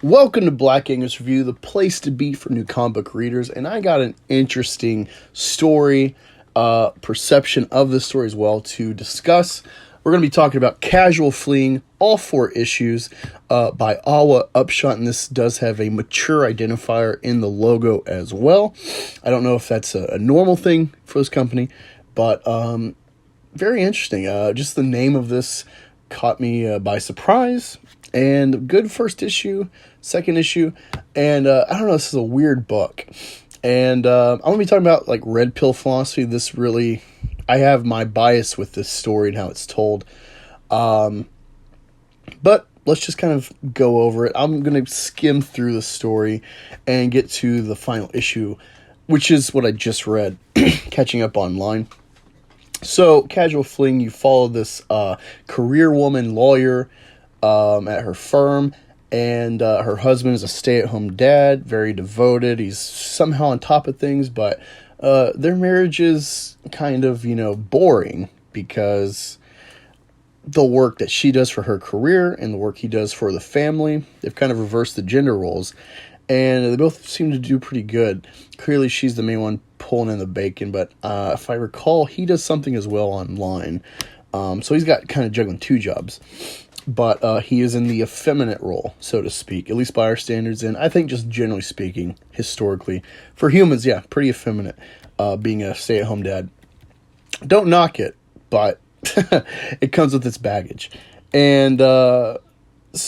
Welcome to Black Angus Review, the place to be for new comic book readers. And I got an interesting story, perception of the story as well to discuss. We're going to be talking about Casual Fleeing, all 4 issues by AWA Upshot. And this does have a mature identifier in the logo as well. I don't know if that's a normal thing for this company, but very interesting. Just the name of this caught me by surprise. And good first issue, second issue, and I don't know, this is a weird book. And I'm going to be talking about, like, red pill philosophy. This really, I have my bias with this story and how it's told. But let's just kind of go over it. I'm going to skim through the story and get to the final issue, which is what I just read, catching up online. So, Casual Fleeing, you follow this career woman lawyer at her firm, and her husband is a stay-at-home dad, very devoted. He's somehow on top of things, but their marriage is kind of, boring because the work that she does for her career and the work he does for the family, they've kind of reversed the gender roles, and they both seem to do pretty good. Clearly, she's the main one pulling in the bacon, but if I recall, he does something as well online. So he's got kind of juggling 2 jobs. But he is in the effeminate role, so to speak, at least by our standards. And I think just generally speaking, historically, for humans, yeah, pretty effeminate, being a stay-at-home dad. Don't knock it, but it comes with its baggage. And so,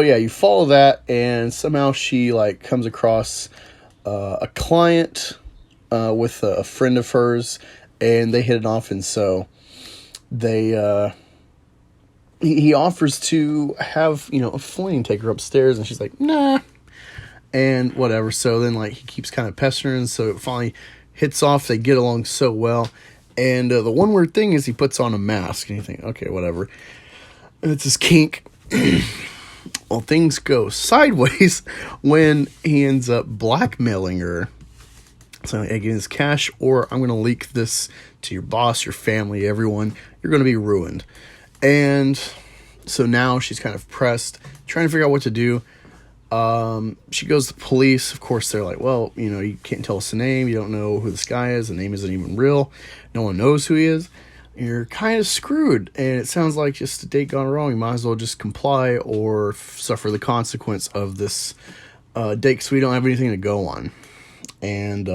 yeah, you follow that, and somehow she, comes across a client with a friend of hers, and they hit it off, and so they... He offers to have, a fling, take her upstairs, and she's like, nah, and whatever. So then, he keeps kind of pestering, so it finally hits off. They get along so well, and the one weird thing is he puts on a mask, and you think, okay, whatever. And it's his kink. Well, things go sideways when he ends up blackmailing her. So, again, it's cash, or I'm going to leak this to your boss, your family, everyone. You're going to be ruined. And so now she's kind of pressed, trying to figure out what to do. She goes to the police. Of course, they're like, well, you can't tell us the name. You don't know who this guy is. The name isn't even real. No one knows who he is. You're kind of screwed. And it sounds like just a date gone wrong. You might as well just comply or suffer the consequence of this date, because we don't have anything to go on. And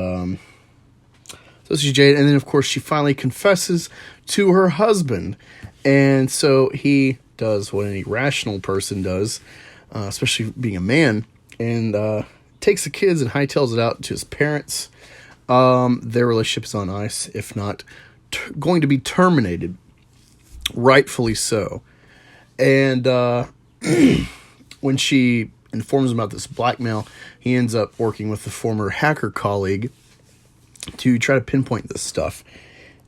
so she's jaded. And then, of course, she finally confesses to her husband. And so he does what any rational person does, especially being a man, and takes the kids and hightails it out to his parents. Their relationship is on ice, if not going to be terminated, rightfully so. And when she informs him about this blackmail, he ends up working with the former hacker colleague to try to pinpoint this stuff.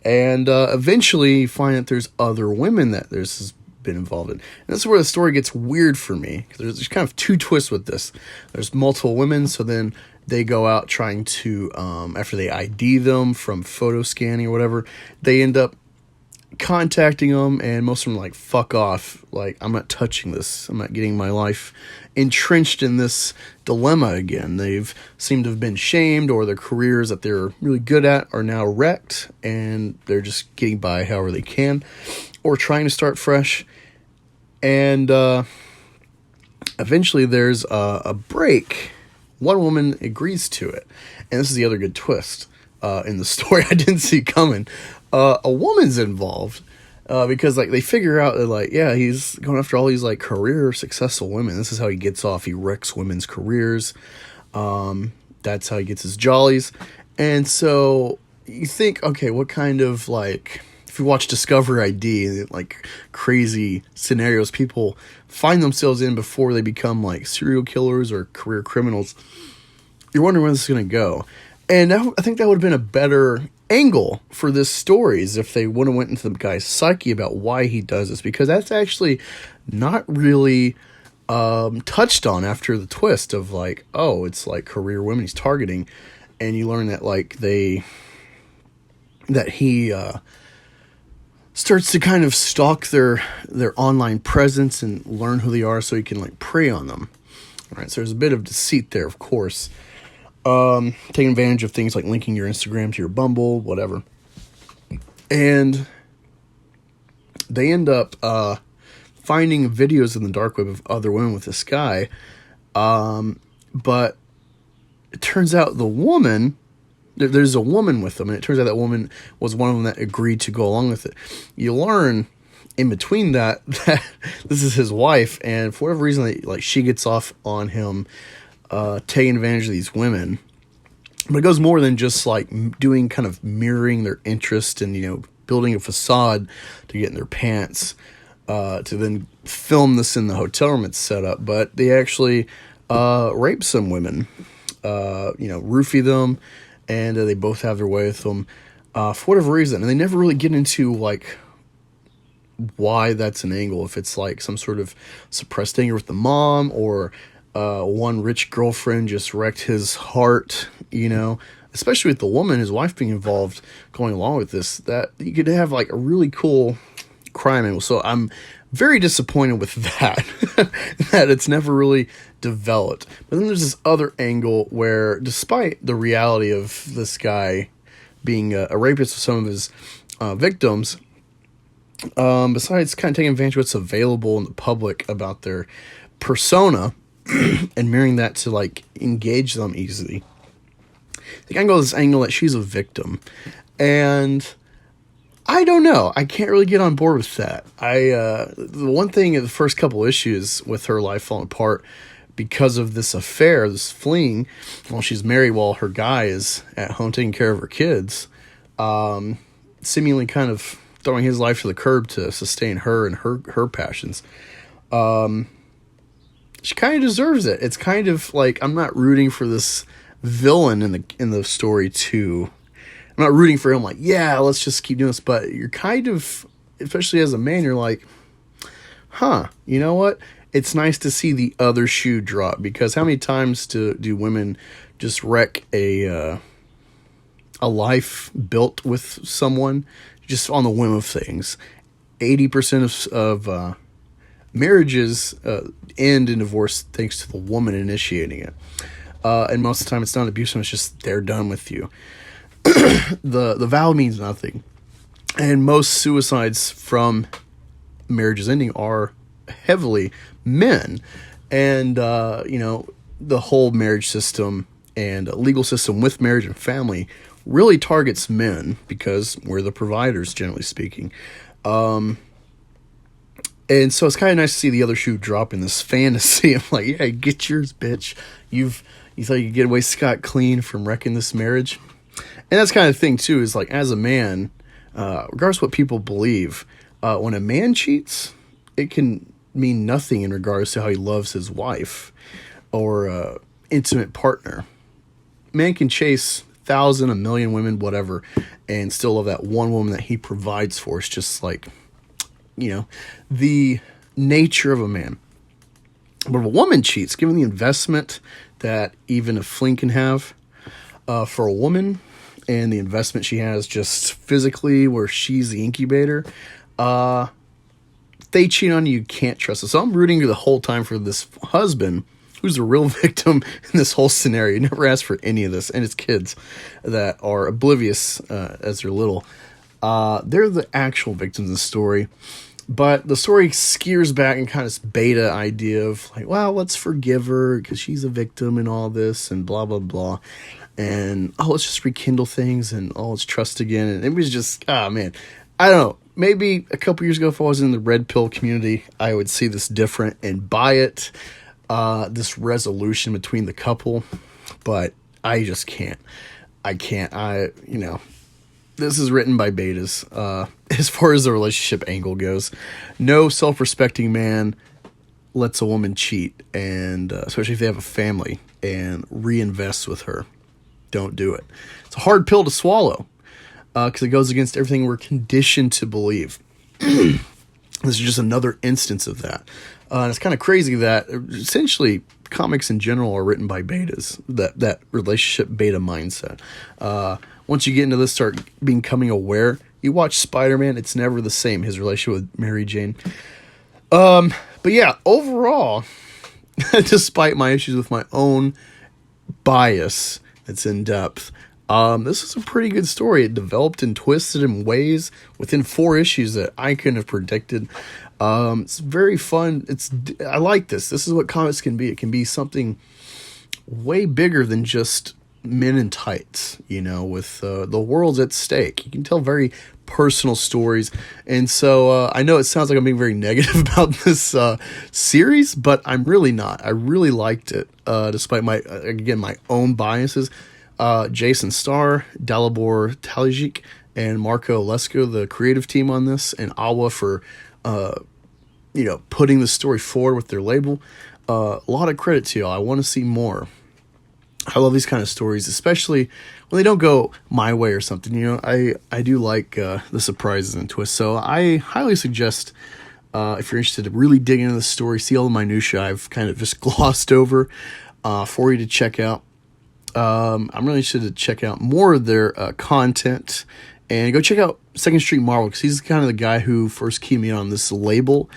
And eventually you find that there's other women that there's been involved in. And this is where the story gets weird for me. There's kind of 2 twists with this. There's multiple women, so then they go out trying to, after they ID them from photo scanning or whatever, they end up contacting them, and most of them are like, fuck off. I'm not touching this. I'm not getting my life entrenched in this dilemma again. They've seemed to have been shamed, or their careers that they're really good at are now wrecked, and they're just getting by however they can, or trying to start fresh. And eventually there's a break. One woman agrees to it, and this is the other good twist in the story I didn't see coming. A woman's involved, because they figure out that yeah, he's going after all these career successful women. This is how he gets off. He wrecks women's careers. That's how he gets his jollies. And so you think, okay, what kind of if you watch Discovery ID, crazy scenarios people find themselves in before they become serial killers or career criminals, you're wondering where this is going to go. And I think that would have been a better angle for this story, is if they would have went into the guy's psyche about why he does this, because that's actually not really touched on after the twist of oh, it's career women he's targeting, and you learn that he starts to kind of stalk their online presence and learn who they are so he can prey on them. All right, so there's a bit of deceit there, of course. Taking advantage of things like linking your Instagram to your Bumble, whatever. And they end up finding videos in the dark web of other women with this guy. But it turns out the woman, there's a woman with them, and it turns out that woman was one of them that agreed to go along with it. You learn in between that this is his wife, and for whatever reason, like, she gets off on him taking advantage of these women. But it goes more than just like doing kind of mirroring their interest and, you know, building a facade to get in their pants to then film this in the hotel room it's set up. But they actually rape some women, you know, roofie them, and they both have their way with them for whatever reason. And they never really get into like why that's an angle, if it's like some sort of suppressed anger with the mom, or one rich girlfriend just wrecked his heart, you know, especially with the woman, his wife, being involved, going along with this, that you could have like a really cool crime angle. So I'm very disappointed with that, that it's never really developed. But then there's this other angle where, despite the reality of this guy being a rapist of some of his victims, besides kind of taking advantage of what's available in the public about their persona and mirroring that to like engage them easily, they kind of go this angle that she's a victim. And I don't know, I can't really get on board with that. The one thing in the first couple issues with her life falling apart because of this affair, this fling, while she's married while her guy is at home taking care of her kids, seemingly kind of throwing his life to the curb to sustain her and her passions. She kind of deserves it. It's kind of like, I'm not rooting for this villain in the story too. I'm not rooting for him like, yeah, let's just keep doing this. But you're kind of, especially as a man, you're like, huh, you know what? It's nice to see the other shoe drop, because how many times do women just wreck a life built with someone just on the whim of things? 80% of marriages end in divorce thanks to the woman initiating it. And most of the time it's not abusive, it's just they're done with you. The vow means nothing. And most suicides from marriages ending are heavily men. And, you know, the whole marriage system and legal system with marriage and family really targets men because we're the providers, generally speaking. And so it's kind of nice to see the other shoe drop in this fantasy. I'm like, yeah, get yours, bitch. You thought you could get away scot-clean from wrecking this marriage? And that's kind of the thing, too, is like, as a man, regardless of what people believe, when a man cheats, it can mean nothing in regards to how he loves his wife or intimate partner. Man can chase 1,000, 1,000,000 women, whatever, and still love that one woman that he provides for. It's just like, you know, the nature of a man. But if a woman cheats, given the investment that even a fling can have for a woman, and the investment she has just physically where she's the incubator, if they cheat on you, you can't trust it. So I'm rooting the whole time for this husband, who's the real victim in this whole scenario. He never asked for any of this, and his kids that are oblivious as they're little. They're the actual victims of the story. But the story skeers back and kind of beta idea of like, well, let's forgive her because she's a victim and all this and blah, blah, blah. And, oh, let's just rekindle things and, oh, let's trust again. And it was just, man, I don't know. Maybe a couple years ago, if I was in the red pill community, I would see this different and buy it, this resolution between the couple. But I just can't. You know. This is written by betas. As far as the relationship angle goes, no self-respecting man lets a woman cheat, and especially if they have a family, and reinvests with her. Don't do it. It's a hard pill to swallow because it goes against everything we're conditioned to believe. This is just another instance of that. And it's kind of crazy that essentially comics in general are written by betas, that relationship beta mindset. Once you get into this, start becoming aware. You watch Spider-Man, it's never the same, his relationship with Mary Jane. But yeah, overall, despite my issues with my own bias that's in depth. This is a pretty good story. It developed and twisted in ways within 4 issues that I couldn't have predicted. It's very fun. I like this. This is what comics can be. It can be something way bigger than just men in tights, with the world's at stake. You can tell very personal stories. And so I know it sounds like I'm being very negative about this series, but I'm really not. I really liked it, despite my own biases. Jason Starr, Dalibor Talajić, and Marco Lesko, the creative team on this, and AWA for putting the story forward with their label. A lot of credit to y'all. I want to see more. I love these kind of stories, especially when they don't go my way or something. I do like the surprises and twists. So I highly suggest, if you're interested to really dig into the story, see all the minutiae I've kind of just glossed over, for you to check out. I'm really interested to check out more of their content, and go check out Second Street Marvel, because he's kind of the guy who first keyed me on this label.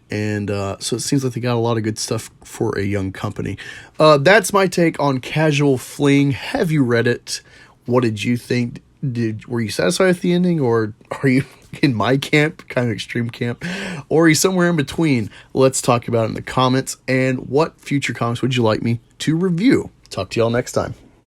And so it seems like they got a lot of good stuff for a young company. That's my take on Casual Fling. Have you read it? What did you think? Were you satisfied with the ending, or are you in my camp, kind of extreme camp, or are you somewhere in between? Let's talk about it in the comments. And what future comics would you like me to review? Talk to y'all next time.